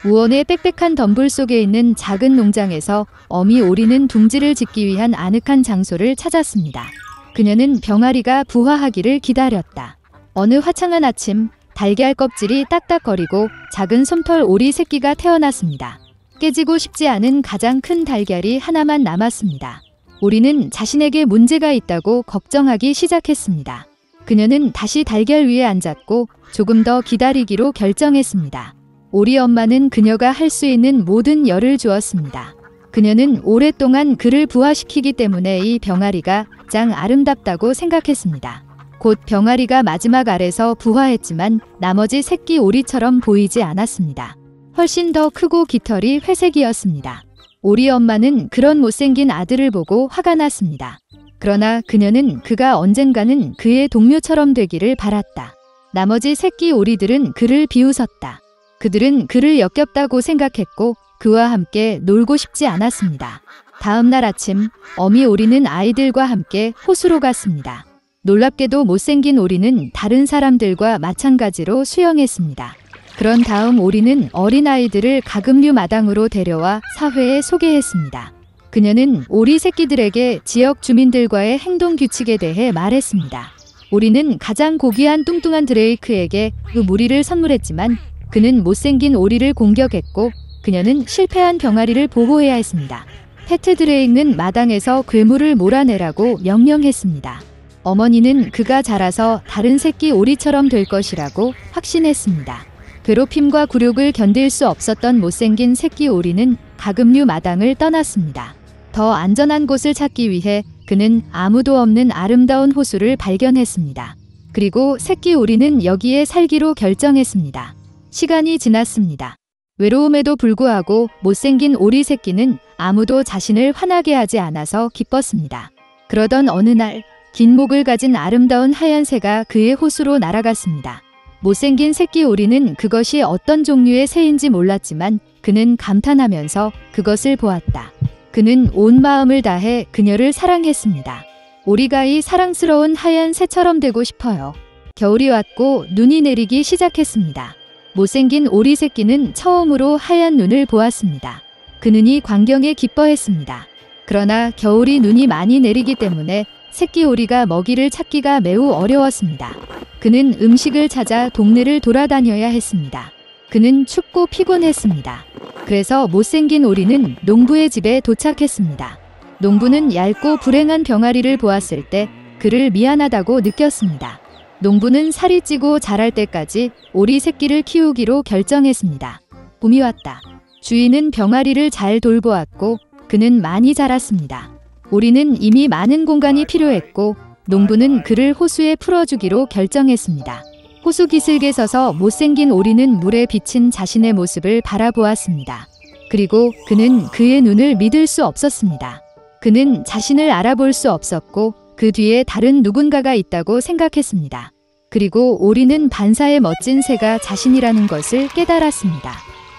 우원의 빽빽한 덤불 속에 있는 작은 농장에서 어미 오리는 둥지를 짓기 위한 아늑한 장소를 찾았습니다. 그녀는 병아리가 부화하기를 기다렸다. 어느 화창한 아침, 달걀 껍질이 딱딱거리고 작은 솜털 오리 새끼가 태어났습니다. 깨지고 싶지 않은 가장 큰 달걀이 하나만 남았습니다. 오리는 자신에게 문제가 있다고 걱정하기 시작했습니다. 그녀는 다시 달걀 위에 앉았고 조금 더 기다리기로 결정했습니다. 오리 엄마는 그녀가 할 수 있는 모든 열을 주었습니다. 그녀는 오랫동안 그를 부화시키기 때문에 이 병아리가 가장 아름답다고 생각했습니다. 곧 병아리가 마지막 알에서 부화했지만 나머지 새끼 오리처럼 보이지 않았습니다. 훨씬 더 크고 깃털이 회색이었습니다. 오리 엄마는 그런 못생긴 아들을 보고 화가 났습니다. 그러나 그녀는 그가 언젠가는 그의 동료처럼 되기를 바랐다. 나머지 새끼 오리들은 그를 비웃었다. 그들은 그를 역겹다고 생각했고 그와 함께 놀고 싶지 않았습니다. 다음 날 아침, 어미 오리는 아이들과 함께 호수로 갔습니다. 놀랍게도 못생긴 오리는 다른 사람들과 마찬가지로 수영했습니다. 그런 다음 오리는 어린아이들을 가금류 마당으로 데려와 사회에 소개했습니다. 그녀는 오리 새끼들에게 지역 주민들과의 행동 규칙에 대해 말했습니다. 오리는 가장 고귀한 뚱뚱한 드레이크에게 그 무리를 선물했지만 그는 못생긴 오리를 공격했고 그녀는 실패한 병아리를 보호해야 했습니다. 패트 드레이크는 마당에서 괴물을 몰아내라고 명령했습니다. 어머니는 그가 자라서 다른 새끼 오리처럼 될 것이라고 확신했습니다. 괴롭힘과 굴욕을 견딜 수 없었던 못생긴 새끼 오리는 가금류 마당을 떠났습니다. 더 안전한 곳을 찾기 위해 그는 아무도 없는 아름다운 호수를 발견했습니다. 그리고 새끼 오리는 여기에 살기로 결정했습니다. 시간이 지났습니다. 외로움에도 불구하고 못생긴 오리 새끼는 아무도 자신을 화나게 하지 않아서 기뻤습니다. 그러던 어느 날 긴 목을 가진 아름다운 하얀 새가 그의 호수로 날아갔습니다. 못생긴 새끼 오리는 그것이 어떤 종류의 새인지 몰랐지만 그는 감탄하면서 그것을 보았다. 그는 온 마음을 다해 그녀를 사랑했습니다. 오리가 이 사랑스러운 하얀 새처럼 되고 싶어요. 겨울이 왔고 눈이 내리기 시작했습니다. 못생긴 오리 새끼는 처음으로 하얀 눈을 보았습니다. 그 눈이 광경에 기뻐했습니다. 그러나 겨울이 눈이 많이 내리기 때문에 새끼 오리가 먹이를 찾기가 매우 어려웠습니다. 그는 음식을 찾아 동네를 돌아다녀야 했습니다. 그는 춥고 피곤했습니다. 그래서 못생긴 오리는 농부의 집에 도착했습니다. 농부는 얇고 불행한 병아리를 보았을 때 그를 미안하다고 느꼈습니다. 농부는 살이 찌고 자랄 때까지 오리 새끼를 키우기로 결정했습니다. 봄이 왔다. 주인은 병아리를 잘 돌보았고 그는 많이 자랐습니다. 오리는 이미 많은 공간이 필요했고 농부는 그를 호수에 풀어주기로 결정했습니다. 호수 기슭에 서서 못생긴 오리는 물에 비친 자신의 모습을 바라보았습니다. 그리고 그는 그의 눈을 믿을 수 없었습니다. 그는 자신을 알아볼 수 없었고 그 뒤에 다른 누군가가 있다고 생각했습니다. 그리고 오리는 반사의 멋진 새가 자신이라는 것을 깨달았습니다.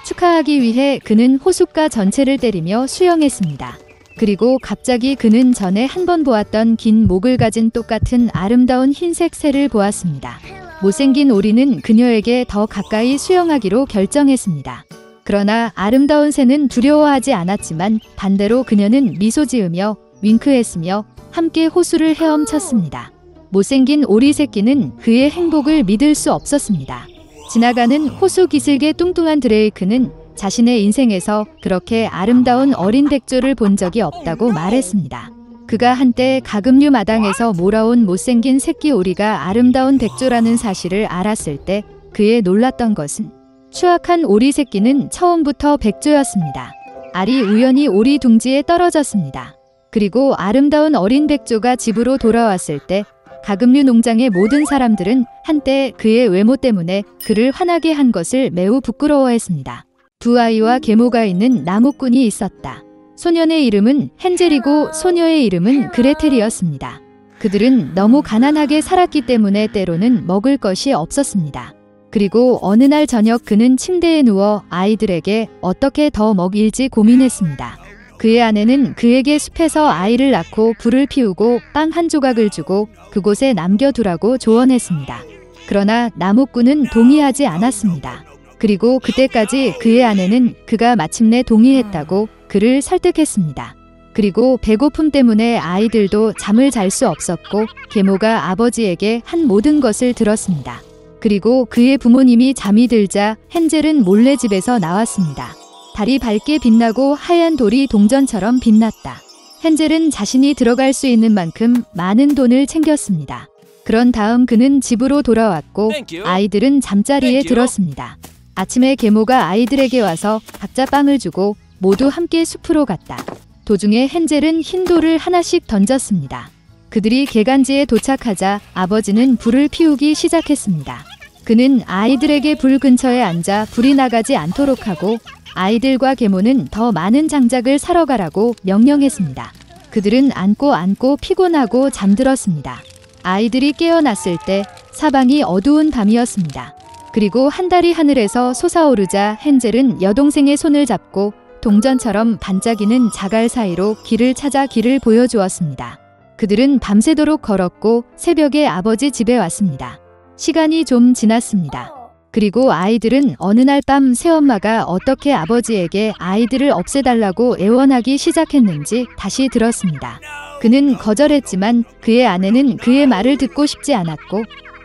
축하하기 위해 그는 호숫가 전체를 때리며 수영했습니다. 그리고 갑자기 그는 전에 한 번 보았던 긴 목을 가진 똑같은 아름다운 흰색 새를 보았습니다. 못생긴 오리는 그녀에게 더 가까이 수영하기로 결정했습니다. 그러나 아름다운 새는 두려워하지 않았지만 반대로 그녀는 미소 지으며 윙크했으며 함께 호수를 헤엄쳤습니다. 못생긴 오리 새끼는 그의 행복을 믿을 수 없었습니다. 지나가는 호수 기슭의 뚱뚱한 드레이크는 자신의 인생에서 그렇게 아름다운 어린 백조를 본 적이 없다고 말했습니다. 그가 한때 가금류 마당에서 몰아온 못생긴 새끼 오리가 아름다운 백조라는 사실을 알았을 때 그의 놀랐던 것은 추악한 오리 새끼는 처음부터 백조였습니다. 알이 우연히 오리 둥지에 떨어졌습니다. 그리고 아름다운 어린 백조가 집으로 돌아왔을 때 가금류 농장의 모든 사람들은 한때 그의 외모 때문에 그를 화나게 한 것을 매우 부끄러워했습니다. 두 아이와 계모가 있는 나무꾼이 있었다. 소년의 이름은 헨젤이고 소녀의 이름은 그레텔이었습니다. 그들은 너무 가난하게 살았기 때문에 때로는 먹을 것이 없었습니다. 그리고 어느 날 저녁 그는 침대에 누워 아이들에게 어떻게 더 먹일지 고민했습니다. 그의 아내는 그에게 숲에서 아이를 낳고 불을 피우고 빵 한 조각을 주고 그곳에 남겨두라고 조언했습니다. 그러나 나무꾼은 동의하지 않았습니다. 그리고 그때까지 그의 아내는 그가 마침내 동의했다고 그를 설득했습니다. 그리고 배고픔 때문에 아이들도 잠을 잘 수 없었고 계모가 아버지에게 한 모든 것을 들었습니다. 그리고 그의 부모님이 잠이 들자 헨젤은 몰래 집에서 나왔습니다. 달이 밝게 빛나고 하얀 돌이 동전처럼 빛났다. 헨젤은 자신이 들어갈 수 있는 만큼 많은 돈을 챙겼습니다. 그런 다음 그는 집으로 돌아왔고 아이들은 잠자리에 들었습니다. 아침에 계모가 아이들에게 와서 각자 빵을 주고 모두 함께 숲으로 갔다. 도중에 헨젤은 흰 돌을 하나씩 던졌습니다. 그들이 개간지에 도착하자 아버지는 불을 피우기 시작했습니다. 그는 아이들에게 불 근처에 앉아 불이 나가지 않도록 하고 아이들과 계모는 더 많은 장작을 사러 가라고 명령했습니다. 그들은 앉고 피곤하고 잠들었습니다. 아이들이 깨어났을 때 사방이 어두운 밤이었습니다. 그리고 한 달이 하늘에서 솟아오르자 헨젤은 여동생의 손을 잡고 동전처럼 반짝이는 자갈 사이로 길을 찾아 길을 보여주었습니다. 그들은 밤새도록 걸었고 새벽에 아버지 집에 왔습니다. 시간이 좀 지났습니다. 그리고 아이들은 어느 날 밤 새엄마가 어떻게 아버지에게 아이들을 없애달라고 애원하기 시작했는지 다시 들었습니다. 그는 거절했지만 그의 아내는 그의 말을 듣고 싶지 않았고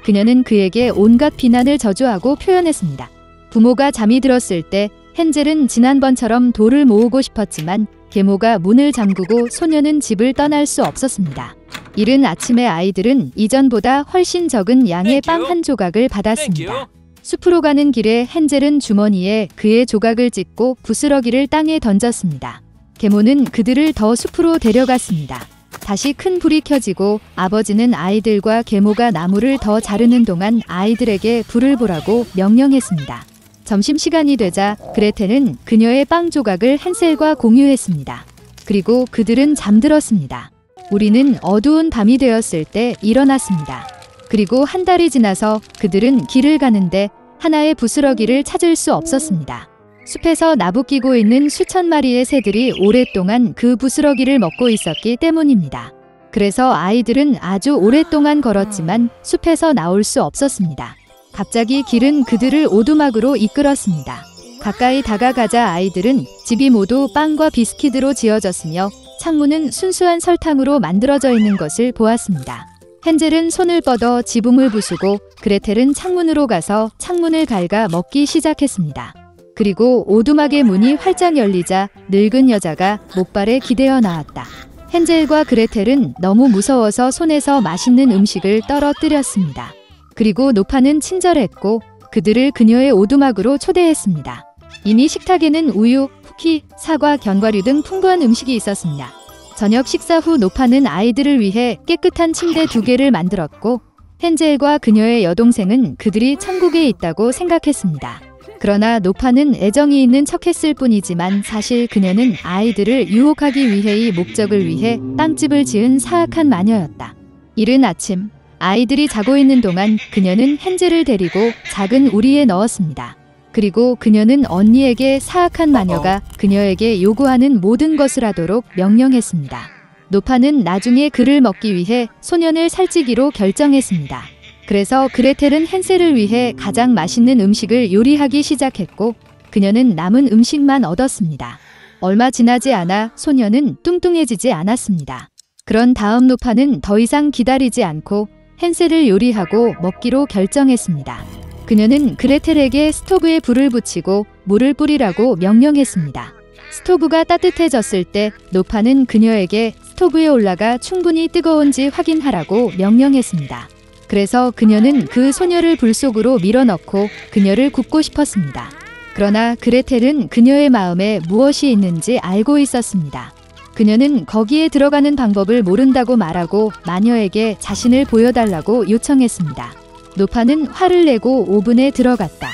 그녀는 그에게 온갖 비난을 저주하고 표현했습니다. 부모가 잠이 들었을 때 헨젤은 지난번처럼 돌을 모으고 싶었지만 계모가 문을 잠그고 소녀는 집을 떠날 수 없었습니다. 이른 아침에 아이들은 이전보다 훨씬 적은 양의 빵 한 조각을 받았습니다. 숲으로 가는 길에 헨젤은 주머니에 그의 조각을 찢고 부스러기를 땅에 던졌습니다. 계모는 그들을 더 숲으로 데려갔습니다. 다시 큰 불이 켜지고 아버지는 아이들과 계모가 나무를 더 자르는 동안 아이들에게 불을 보라고 명령했습니다. 점심시간이 되자 그레텔은 그녀의 빵 조각을 헨셀과 공유했습니다. 그리고 그들은 잠들었습니다. 우리는 어두운 밤이 되었을 때 일어났습니다. 그리고 한 달이 지나서 그들은 길을 가는데 하나의 부스러기를 찾을 수 없었습니다. 숲에서 나부끼고 있는 수천 마리의 새들이 오랫동안 그 부스러기를 먹고 있었기 때문입니다. 그래서 아이들은 아주 오랫동안 걸었지만 숲에서 나올 수 없었습니다. 갑자기 길은 그들을 오두막으로 이끌었습니다. 가까이 다가가자 아이들은 집이 모두 빵과 비스킷으로 지어졌으며 창문은 순수한 설탕으로 만들어져 있는 것을 보았습니다. 헨젤은 손을 뻗어 지붕을 부수고 그레텔은 창문으로 가서 창문을 갉아 먹기 시작했습니다. 그리고 오두막의 문이 활짝 열리자 늙은 여자가 목발에 기대어 나왔다. 헨젤과 그레텔은 너무 무서워서 손에서 맛있는 음식을 떨어뜨렸습니다. 그리고 노파는 친절했고 그들을 그녀의 오두막으로 초대했습니다. 이미 식탁에는 우유, 쿠키, 사과, 견과류 등 풍부한 음식이 있었습니다. 저녁 식사 후 노파는 아이들을 위해 깨끗한 침대 2개를 만들었고 헨젤과 그녀의 여동생은 그들이 천국에 있다고 생각했습니다. 그러나 노파는 애정이 있는 척했을 뿐이지만 사실 그녀는 아이들을 유혹하기 위해의 목적을 위해 빵집을 지은 사악한 마녀였다. 이른 아침 아이들이 자고 있는 동안 그녀는 헨젤을 데리고 작은 우리에 넣었습니다. 그리고 그녀는 언니에게 사악한 마녀가 그녀에게 요구하는 모든 것을 하도록 명령했습니다. 노파는 나중에 그를 먹기 위해 소년을 살찌기로 결정했습니다. 그래서 그레텔은 헨셀을 위해 가장 맛있는 음식을 요리하기 시작했고 그녀는 남은 음식만 얻었습니다. 얼마 지나지 않아 소녀는 뚱뚱해지지 않았습니다. 그런 다음 노파는 더 이상 기다리지 않고 헨셀을 요리하고 먹기로 결정했습니다. 그녀는 그레텔에게 스토브에 불을 붙이고 물을 뿌리라고 명령했습니다. 스토브가 따뜻해졌을 때 노파는 그녀에게 스토브에 올라가 충분히 뜨거운지 확인하라고 명령했습니다. 그래서 그녀는 그 소녀를 불 속으로 밀어넣고 그녀를 굽고 싶었습니다. 그러나 그레텔은 그녀의 마음에 무엇이 있는지 알고 있었습니다. 그녀는 거기에 들어가는 방법을 모른다고 말하고 마녀에게 자신을 보여달라고 요청했습니다. 노파는 화를 내고 오븐에 들어갔다.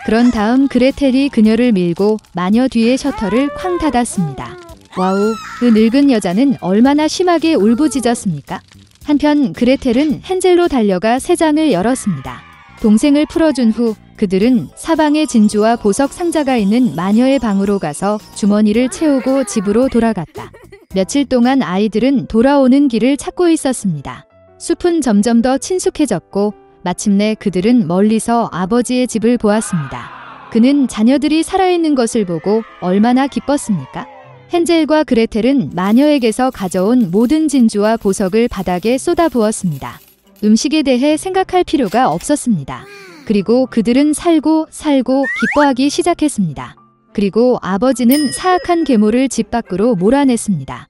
그런 다음 그레텔이 그녀를 밀고 마녀 뒤의 셔터를 쾅 닫았습니다. 와우, 그 늙은 여자는 얼마나 심하게 울부짖었습니까? 한편 그레텔은 헨젤로 달려가 새장을 열었습니다. 동생을 풀어준 후 그들은 사방에 진주와 보석 상자가 있는 마녀의 방으로 가서 주머니를 채우고 집으로 돌아갔다. 며칠 동안 아이들은 돌아오는 길을 찾고 있었습니다. 숲은 점점 더 친숙해졌고 마침내 그들은 멀리서 아버지의 집을 보았습니다. 그는 자녀들이 살아있는 것을 보고 얼마나 기뻤습니까? 헨젤과 그레텔은 마녀에게서 가져온 모든 진주와 보석을 바닥에 쏟아부었습니다. 음식에 대해 생각할 필요가 없었습니다. 그리고 그들은 살고 기뻐하기 시작했습니다. 그리고 아버지는 사악한 계모를 집 밖으로 몰아냈습니다.